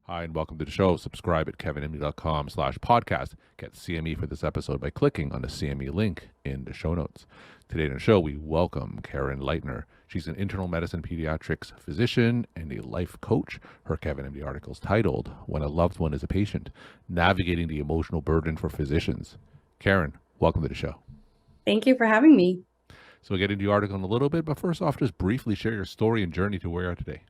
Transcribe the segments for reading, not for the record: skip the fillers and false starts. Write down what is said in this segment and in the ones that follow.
Hi, and welcome to the show. Subscribe at kevinmd.com/podcast. Get CME for this episode by clicking on the CME link in the show notes. Today on the show, we welcome Karen Leitner. She's an internal medicine pediatrics physician and a life coach. Her Kevin MD article is titled, When a Loved One is a Patient, Navigating the Emotional Burden for Physicians. Karen, welcome to the show. Thank you for having me. So we'll get into the article in a little bit, but first off, just briefly share your story and journey to where you are today.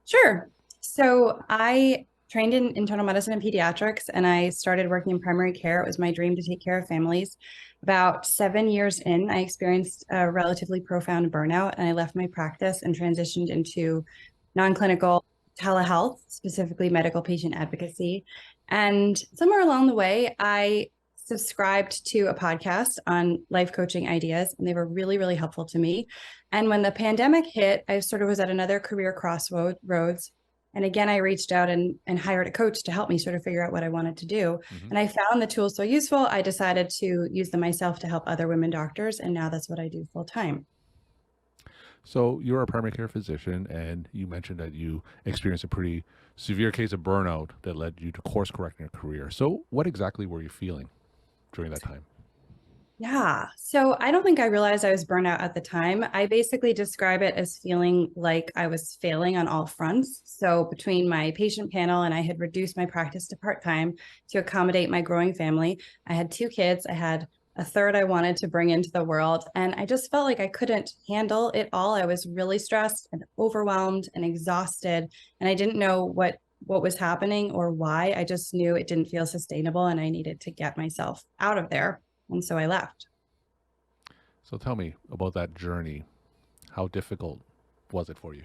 Sure. So I trained in internal medicine and pediatrics, and I started working in primary care. It was my dream to take care of families. About 7 years in, I experienced a relatively profound burnout, and I left my practice and transitioned into non-clinical telehealth, specifically medical patient advocacy. And somewhere along the way, I subscribed to a podcast on life coaching ideas, and they were really, really helpful to me. And when the pandemic hit, I sort of was at another career crossroads. And again, I reached out and hired a coach to help me sort of figure out what I wanted to do. And I found the tools so useful, I decided to use them myself to help other women doctors. And now that's what I do full time. So you're a primary care physician, and you mentioned that you experienced a pretty severe case of burnout that led you to course correcting your career. So what exactly were you feeling during that time? Yeah. So I don't think I realized I was burnt out at the time. I basically describe it as feeling like I was failing on all fronts. So between my patient panel, and I had reduced my practice to part-time to accommodate my growing family. I had 2 kids. I had a third I wanted to bring into the world. And I just felt like I couldn't handle it all. I was really stressed and overwhelmed and exhausted. And I didn't know what was happening or why. I just knew it didn't feel sustainable and I needed to get myself out of there. And so I left. So tell me about that journey. How difficult was it for you?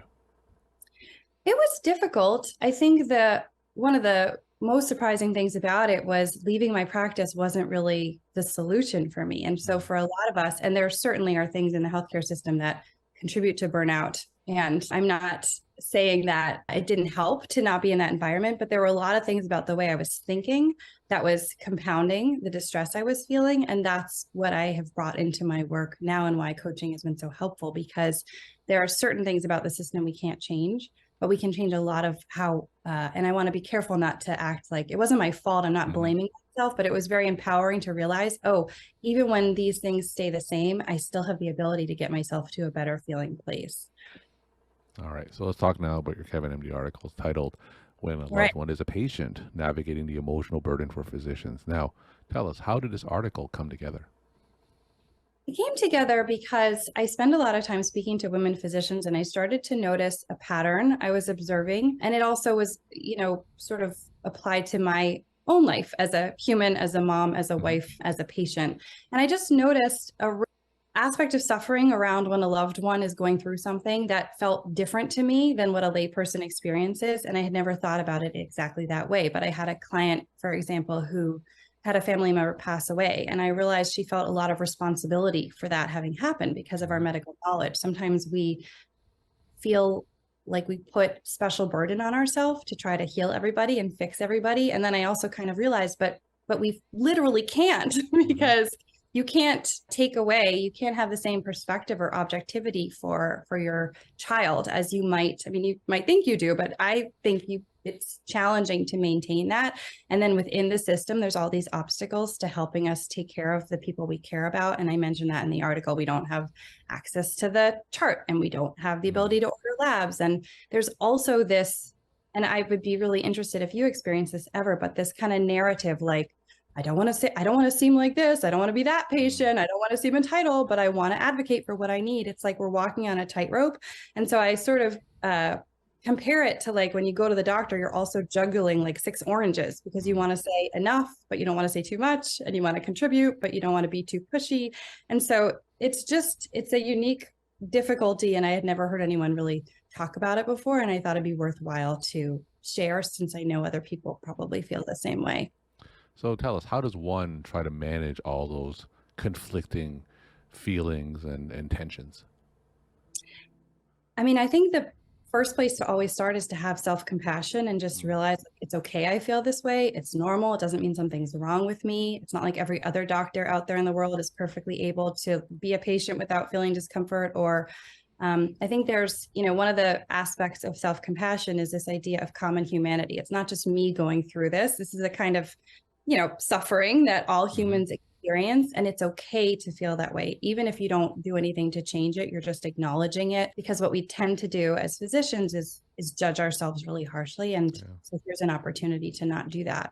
It was difficult. I think that one of the most surprising things about it was leaving my practice wasn't really the solution for me. And so for a lot of us, and there certainly are things in the healthcare system that contribute to burnout. And I'm not saying that it didn't help to not be in that environment, but there were a lot of things about the way I was thinking that was compounding the distress I was feeling. And that's what I have brought into my work now and why coaching has been so helpful, because there are certain things about the system we can't change, but we can change a lot of how, and I want to be careful not to act like it wasn't my fault. I'm not blaming myself, but it was very empowering to realize, oh, even when these things stay the same, I still have the ability to get myself to a better feeling place. All right. So let's talk now about your Kevin MD article titled, When a Loved One is a Patient, Navigating the Emotional Burden for Physicians. Now, tell us, how did this article come together? It came together because I spend a lot of time speaking to women physicians, and I started to notice a pattern I was observing. And it also was, sort of applied to my own life as a human, as a mom, as a wife, as a patient. And I just noticed a aspect of suffering around when a loved one is going through something that felt different to me than what a layperson experiences. And I had never thought about it exactly that way. But I had a client, for example, who had a family member pass away. And I realized she felt a lot of responsibility for that having happened because of our medical knowledge. Sometimes we feel like we put special burden on ourselves to try to heal everybody and fix everybody. And then I also kind of realized, but we literally can't because you can't take away, you can't have the same perspective or objectivity for your child as you might. I mean, you might think you do, but I think it's challenging to maintain that. And then within the system, there's all these obstacles to helping us take care of the people we care about. And I mentioned that in the article, we don't have access to the chart and we don't have the ability to order labs. And there's also this, and I would be really interested if you experience this ever, but this kind of narrative, like, I don't want to seem like this. I don't want to be that patient. I don't want to seem entitled, but I want to advocate for what I need. It's like we're walking on a tightrope. And so I sort of compare it to like when you go to the doctor, you're also juggling like 6 oranges because you want to say enough, but you don't want to say too much, and you want to contribute, but you don't want to be too pushy. And so it's a unique difficulty. And I had never heard anyone really talk about it before. And I thought it'd be worthwhile to share, since I know other people probably feel the same way. So tell us, how does one try to manage all those conflicting feelings and tensions? I mean, I think the first place to always start is to have self-compassion and just realize it's okay. I feel this way. It's normal. It doesn't mean something's wrong with me. It's not like every other doctor out there in the world is perfectly able to be a patient without feeling discomfort or I think there's, one of the aspects of self-compassion is this idea of common humanity. It's not just me going through this. This is a kind of, suffering that all humans experience. And it's okay to feel that way. Even if you don't do anything to change it, you're just acknowledging it. Because what we tend to do as physicians is judge ourselves really harshly. And so here's an opportunity to not do that.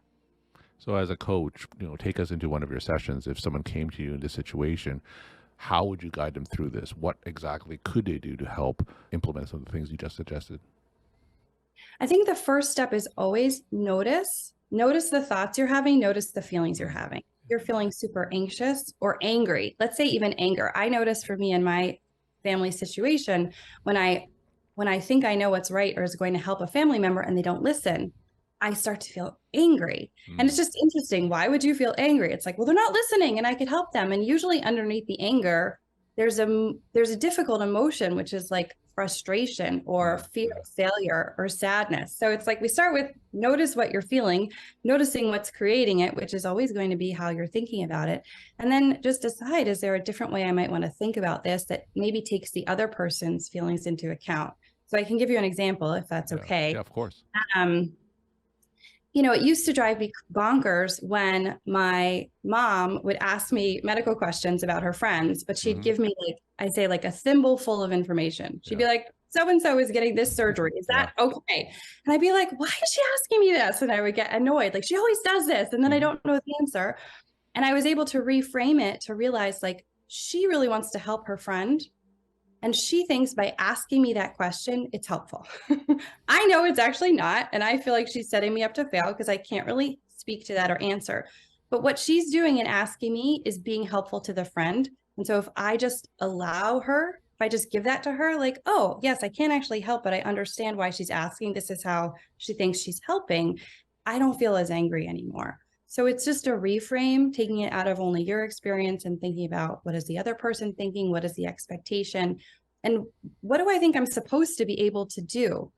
So as a coach, take us into one of your sessions. If someone came to you in this situation, how would you guide them through this? What exactly could they do to help implement some of the things you just suggested? I think the first step is always notice the thoughts you're having, notice the feelings you're having. You're feeling super anxious or angry. Let's say even anger. I noticed for me in my family situation, when I think I know what's right or is going to help a family member and they don't listen, I start to feel angry. And it's just interesting. Why would you feel angry? It's like, well, they're not listening and I could help them. And usually underneath the anger, there's a difficult emotion, which is like frustration or fear of failure or sadness. So it's like we start with notice what you're feeling, noticing what's creating it, which is always going to be how you're thinking about it. And then just decide, is there a different way I might want to think about this that maybe takes the other person's feelings into account? So I can give you an example if that's okay. Yeah, of course. It used to drive me bonkers when my mom would ask me medical questions about her friends, but she'd give me like a thimble full of information. She'd be like, so-and-so is getting this surgery. Is that okay? And I'd be like, why is she asking me this? And I would get annoyed. Like, she always does this. And then I don't know the answer. And I was able to reframe it to realize like, she really wants to help her friend. And she thinks by asking me that question, it's helpful. I know it's actually not. And I feel like she's setting me up to fail because I can't really speak to that or answer. But what she's doing in asking me is being helpful to the friend. And so if I just allow her, if I just give that to her, like, oh, yes, I can't actually help, but I understand why she's asking. This is how she thinks she's helping. I don't feel as angry anymore. So it's just a reframe, taking it out of only your experience and thinking about what is the other person thinking? What is the expectation? And what do I think I'm supposed to be able to do?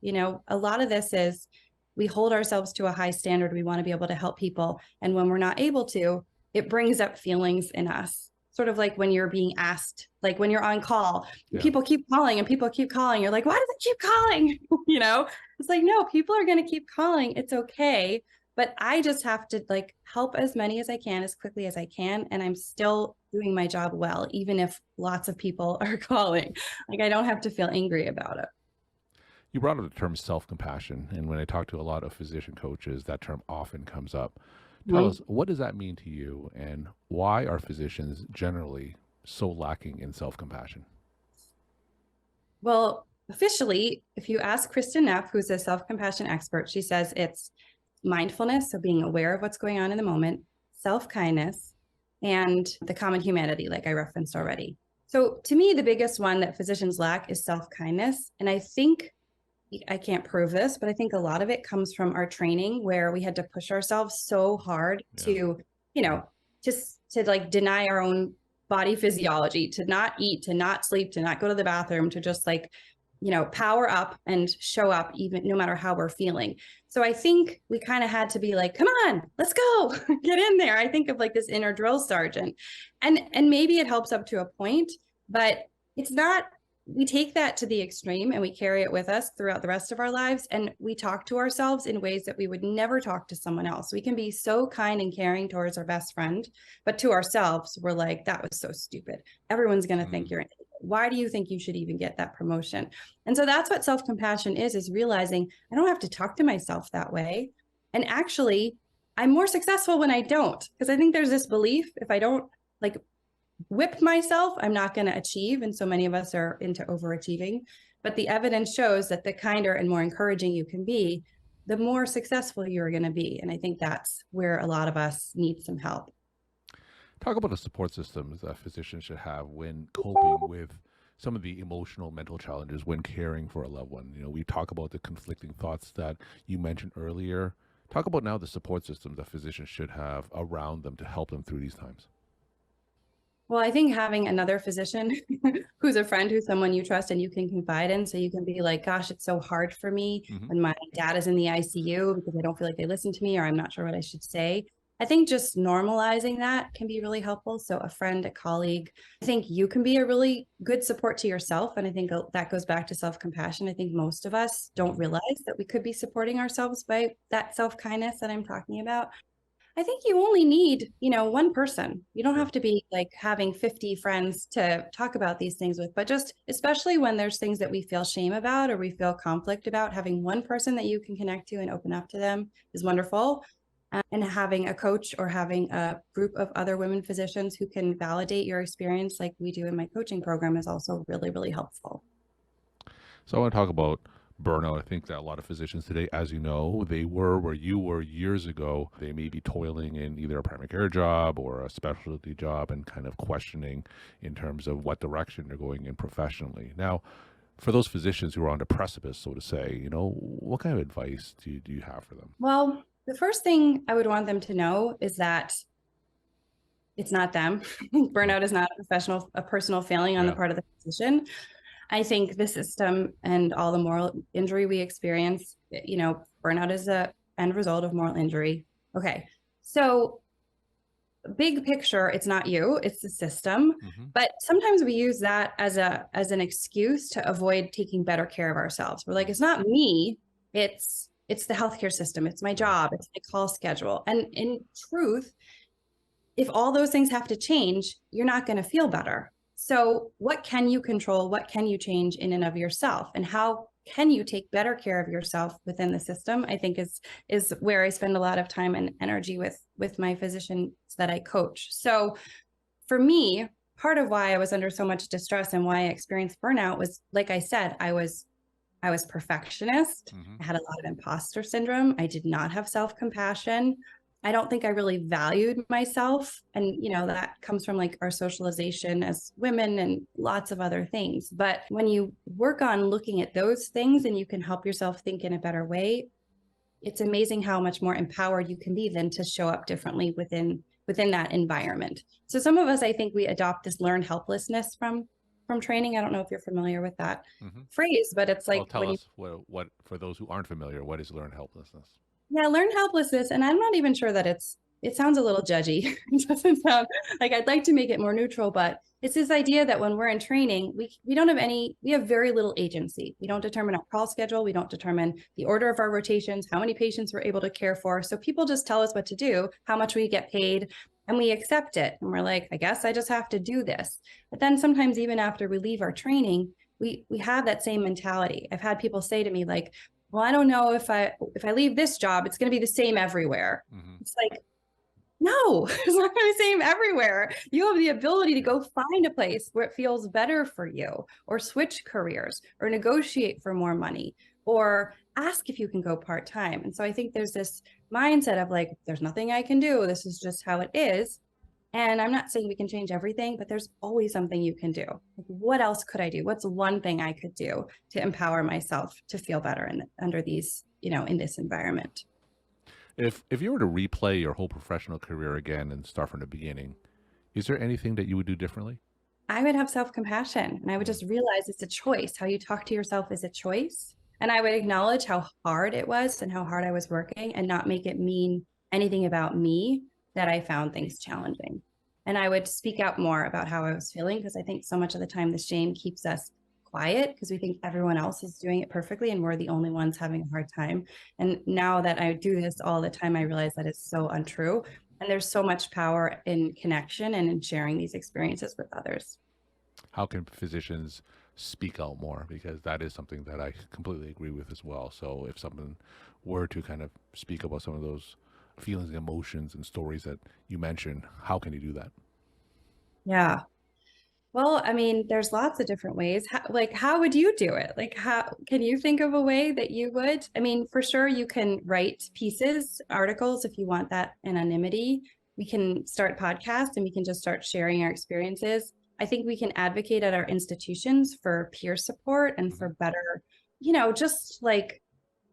A lot of this is we hold ourselves to a high standard. We want to be able to help people. And when we're not able to, it brings up feelings in us. Sort of like when you're being asked, like when you're on call, people keep calling and people keep calling. You're like, why do they keep calling? It's like, no, people are going to keep calling. It's okay. But I just have to like help as many as I can, as quickly as I can. And I'm still doing my job well, even if lots of people are calling. Like, I don't have to feel angry about it. You brought up the term self-compassion. And when I talk to a lot of physician coaches, that term often comes up. Tell us, what does that mean to you? And why are physicians generally so lacking in self-compassion? Well, officially, if you ask Kristen Neff, who's a self-compassion expert, she says it's mindfulness, so being aware of what's going on in the moment, self-kindness, and the common humanity, like I referenced already. So to me, the biggest one that physicians lack is self-kindness. And I think, I can't prove this, but I think a lot of it comes from our training where we had to push ourselves so hard to, just to like deny our own body physiology, to not eat, to not sleep, to not go to the bathroom, to just like, power up and show up even no matter how we're feeling. So I think we kind of had to be like, come on, let's go, get in there. I think of like this inner drill sergeant, and maybe it helps up to a point, but it's not. We take that to the extreme and we carry it with us throughout the rest of our lives. And we talk to ourselves in ways that we would never talk to someone else. We can be so kind and caring towards our best friend, but to ourselves, we're like, that was so stupid. Everyone's going to think you're an idiot. Why do you think you should even get that promotion? And so that's what self-compassion is realizing I don't have to talk to myself that way. And actually, I'm more successful when I don't, because I think there's this belief if I don't like whip myself, I'm not going to achieve. And so many of us are into overachieving. But the evidence shows that the kinder and more encouraging you can be, the more successful you're going to be. And I think that's where a lot of us need some help. Talk about the support systems that physicians should have when coping with some of the emotional, mental challenges when caring for a loved one. We talk about the conflicting thoughts that you mentioned earlier. Talk about now the support systems that physicians should have around them to help them through these times. Well, I think having another physician who's a friend, who's someone you trust and you can confide in, so you can be like, gosh, it's so hard for me when my dad is in the ICU because I don't feel like they listen to me or I'm not sure what I should say. I think just normalizing that can be really helpful. So a friend, a colleague, I think you can be a really good support to yourself. And I think that goes back to self-compassion. I think most of us don't realize that we could be supporting ourselves by that self-kindness that I'm talking about. I think you only need, one person. You don't have to be like having 50 friends to talk about these things with, but just especially when there's things that we feel shame about or we feel conflict about, having one person that you can connect to and open up to them is wonderful. And having a coach or having a group of other women physicians who can validate your experience, like we do in my coaching program, is also really, really helpful. So I want to talk about burnout. I think that a lot of physicians today, as you know, they were where you were years ago. They may be toiling in either a primary care job or a specialty job and kind of questioning in terms of what direction they're going in professionally. Now, for those physicians who are on the precipice, so to say, what kind of advice do you have for them? Well, the first thing I would want them to know is that it's not them. Burnout is not a personal failing on the part of the physician. I think the system and all the moral injury we experience, burnout is a end result of moral injury. Okay. So big picture, it's not you, it's the system. But sometimes we use that as an excuse to avoid taking better care of ourselves. We're like, it's not me, it's the healthcare system, it's my job, it's my call schedule. And in truth, if all those things have to change, you're not going to feel better. So what can you control? What can you change in and of yourself? And how can you take better care of yourself within the system? I think is where I spend a lot of time and energy with my physicians that I coach. So for me, part of why I was under so much distress and why I experienced burnout was, like I said, I was perfectionist. I had a lot of imposter syndrome. I did not have self-compassion. I don't think I really valued myself. And, that comes from like our socialization as women and lots of other things. But when you work on looking at those things and you can help yourself think in a better way, it's amazing how much more empowered you can be than to show up differently within that environment. So some of us, I think we adopt this learned helplessness from training. I don't know if you're familiar with that phrase, but it's like, tell us what, for those who aren't familiar, what is learned helplessness? Yeah, learned helplessness. And I'm not even sure that it sounds a little judgy. It doesn't sound like I'd like to make it more neutral, but it's this idea that when we're in training, we don't have we have very little agency. We don't determine our call schedule. We don't determine the order of our rotations, how many patients we're able to care for. So people just tell us what to do, how much we get paid, and we accept it. And we're like, I guess I just have to do this. But then sometimes even after we leave our training, we have that same mentality. I've had people say to me like, well, I don't know if I leave this job, it's going to be the same everywhere. It's like, no, it's not going to be the same everywhere. You have the ability to go find a place where it feels better for you, or switch careers, or negotiate for more money, or ask if you can go part-time. And so I think there's this mindset of like, there's nothing I can do. This is just how it is. And I'm not saying we can change everything, but there's always something you can do. Like, what else could I do? What's one thing I could do to empower myself to feel better under these, in this environment? If you were to replay your whole professional career again and start from the beginning, is there anything that you would do differently? I would have self-compassion, and I would just realize it's a choice. How you talk to yourself is a choice. And I would acknowledge how hard it was and how hard I was working, and not make it mean anything about me that I found things challenging. And I would speak out more about how I was feeling, because I think so much of the time the shame keeps us quiet because we think everyone else is doing it perfectly and we're the only ones having a hard time. And now that I do this all the time, I realize that it's so untrue. And there's so much power in connection and in sharing these experiences with others. How can physicians speak out more? Because that is something that I completely agree with as well. So if someone were to kind of speak about some of those feelings and emotions and stories that you mentioned, how can you do that? Yeah. Well, I mean, there's lots of different ways. How would you do it? Like, how can you think of a way that you would? I mean, for sure, you can write pieces, articles, if you want that anonymity. We can start podcasts and we can just start sharing our experiences. I think we can advocate at our institutions for peer support and for better, just like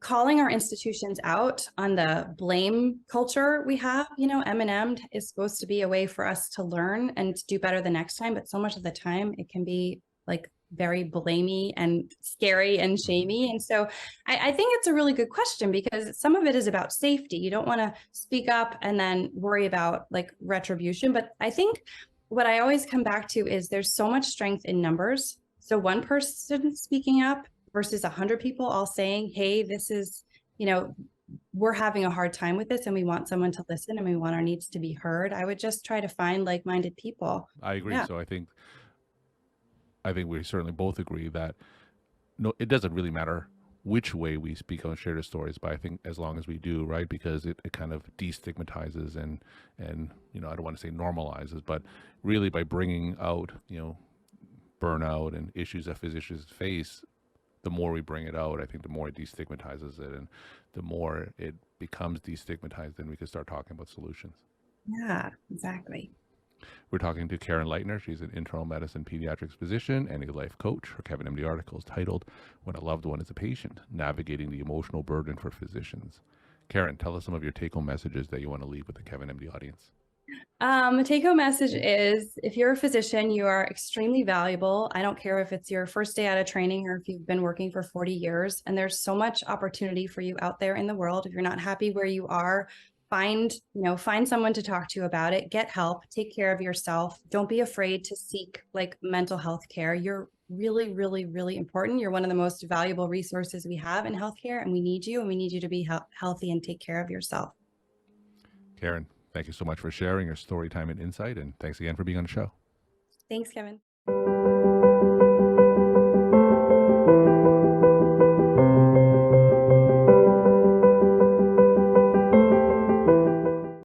calling our institutions out on the blame culture we have. M&M is supposed to be a way for us to learn and to do better the next time, but so much of the time it can be like very blamey and scary and shamey. And so I think it's a really good question because some of it is about safety. You don't want to speak up and then worry about like retribution. But I think what I always come back to is there's so much strength in numbers. So one person speaking up versus 100 people all saying, hey, this is, we're having a hard time with this and we want someone to listen and we want our needs to be heard. I would just try to find like-minded people. I agree. Yeah. So I think we certainly both agree that no, it doesn't really matter which way we speak and share the stories, but I think as long as we do, right, because it kind of destigmatizes and I don't want to say normalizes, but really by bringing out burnout and issues that physicians face, the more we bring it out, I think the more it destigmatizes it, and the more it becomes destigmatized, then we can start talking about solutions. Yeah, exactly. We're talking to Karen Leitner. She's an internal medicine pediatrics physician and a life coach. Her Kevin MD article is titled "When a Loved One is a Patient: Navigating the Emotional Burden for Physicians." Karen, tell us some of your take-home messages that you want to leave with the Kevin MD audience. The take-home message is if you're a physician, you are extremely valuable. I don't care if it's your first day out of training or if you've been working for 40 years, and there's so much opportunity for you out there in the world. If you're not happy where you are, find someone to talk to about it, get help, take care of yourself. Don't be afraid to seek like mental health care. You're really, really, really important. You're one of the most valuable resources we have in healthcare, and we need you to be healthy and take care of yourself. Karen, thank you so much for sharing your story time and insight, and thanks again for being on the show. Thanks, Kevin.